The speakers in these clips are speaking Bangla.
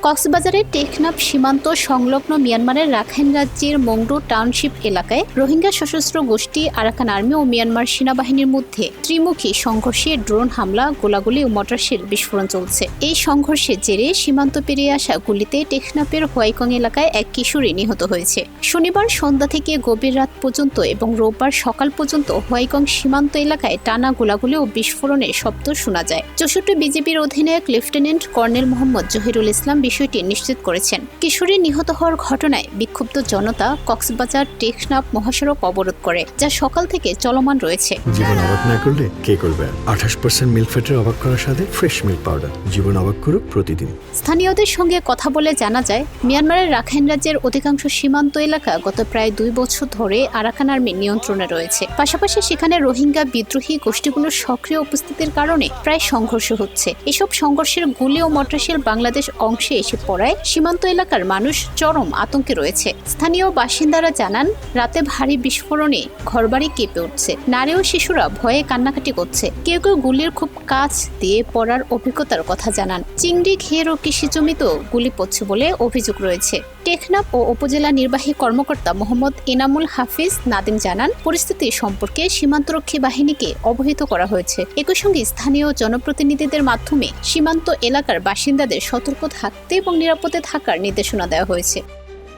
কক্সবাজারের টেকনাফ সীমান্ত সংলগ্ন মিয়ানমারের রাখাইন রাজ্যের মংডু টাউনশিপ এলাকায় রোহিঙ্গা সশস্ত্র গোষ্ঠী আরাকান আর্মি ও মিয়ানমার সেনাবাহিনীর মধ্যে ত্রিমুখী সংঘর্ষে ড্রোন হামলা, গোলাগুলি ও মর্টারশেল বিস্ফোরণ চলছে। এই সংঘর্ষের জেরে সীমান্ত পেরিয়ে আসা গুলিতে টেকনাফের হোয়াইকং এলাকায় এক কিশোরী নিহত হয়েছে। শনিবার সন্ধ্যা থেকে গভীর রাত পর্যন্ত এবং রোববার সকাল পর্যন্ত হোয়াইকং সীমান্ত এলাকায় টানা গোলাগুলি ও বিস্ফোরণের শব্দ শোনা যায়। 64 বিজিবির অধিনায়ক লেফটেন্যান্ট কর্নেল মোহাম্মদ জহিরুল ইসলাম বিষয়টি নিশ্চিত করেছেন। কিশোরী নিহত হওয়ার ঘটনায় বিক্ষুব্ধ জনতা কক্সবাজার টেকনাফ মহাসড়ক অবরোধ করে, যা সকাল থেকে চলমান রয়েছে। জীবন অবাক না করলে কে করবে? 28% মিল্ক ফ্যাটের অবাক করার সাথে ফ্রেশ মিল্ক পাউডার। জীবন অবাক করুক প্রতিদিন। স্থানীয়দের সঙ্গে কথা বলে জানা যায়, মিয়ানমারের রাখাইন রাজ্যের অধিকাংশ সীমান্ত এলাকা গত প্রায় 2 বছর ধরে আরাকান আর্মির নিয়ন্ত্রণে রয়েছে। পাশাপাশি সেখানে রোহিঙ্গা বিদ্রোহী গোষ্ঠীগুলোর সক্রিয় উপস্থিতির কারণে প্রায় সংঘর্ষ হচ্ছে। এসব সংঘর্ষের গুলি ও মর্টারশেল বাংলাদেশ অংশে এসে পড়ায় সীমান্ত এলাকার মানুষ চরম আতঙ্কে রয়েছে। স্থানীয় বাসিন্দারা জানান, রাতে ভারী বিস্ফোরণে ঘরবাড়ি কেঁপে উঠছে। নারী ও শিশুরা ভয়ে কান্নাকাটি করছে। কেউ কেউ গুলির খুব কাছ দিয়ে পড়ার অভিজ্ঞতার কথা জানান। চিংড়ি, ঘের ও কৃষি জমিতেও গুলি পড়ছে বলে অভিযোগ রয়েছে। টেকনাফ ও উপজেলা নির্বাহী কর্মকর্তা মোহাম্মদ এনামুল হাফিজ নাদিম জানান, পরিস্থিতি সম্পর্কে সীমান্তরক্ষী বাহিনীকে অবহিত করা হয়েছে। একই সঙ্গে স্থানীয় জনপ্রতিনিধিদের মাধ্যমে সীমান্ত এলাকার বাসিন্দাদের সতর্ক থাকতে এবং নিরাপদে থাকার নির্দেশনা দেওয়া হয়েছে।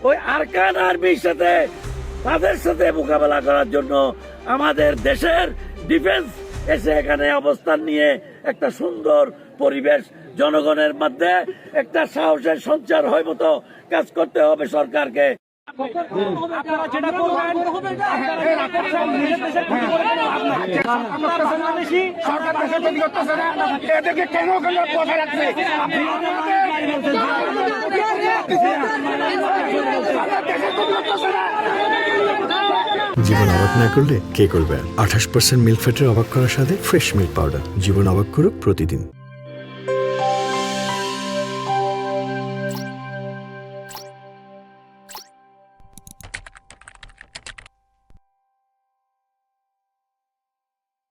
ওই আরাকান আর্মির সাথে তাদের সাথে মোকাবেলা করার জন্য আমাদের দেশের ডিফেন্স এসে এখানে অবস্থান নিয়ে একটা সুন্দর পরিবেশ জনগণের মধ্যে একটা সাহসের সঞ্চার হয় মতো কাজ করতে হবে সরকারকে। জীবন অবাক না করলে কে করবে? 28% মিল্ক ফ্যাটের অবাক করার সাথে ফ্রেশ মিল্ক পাউডার। জীবন অবাক করুক প্রতিদিন।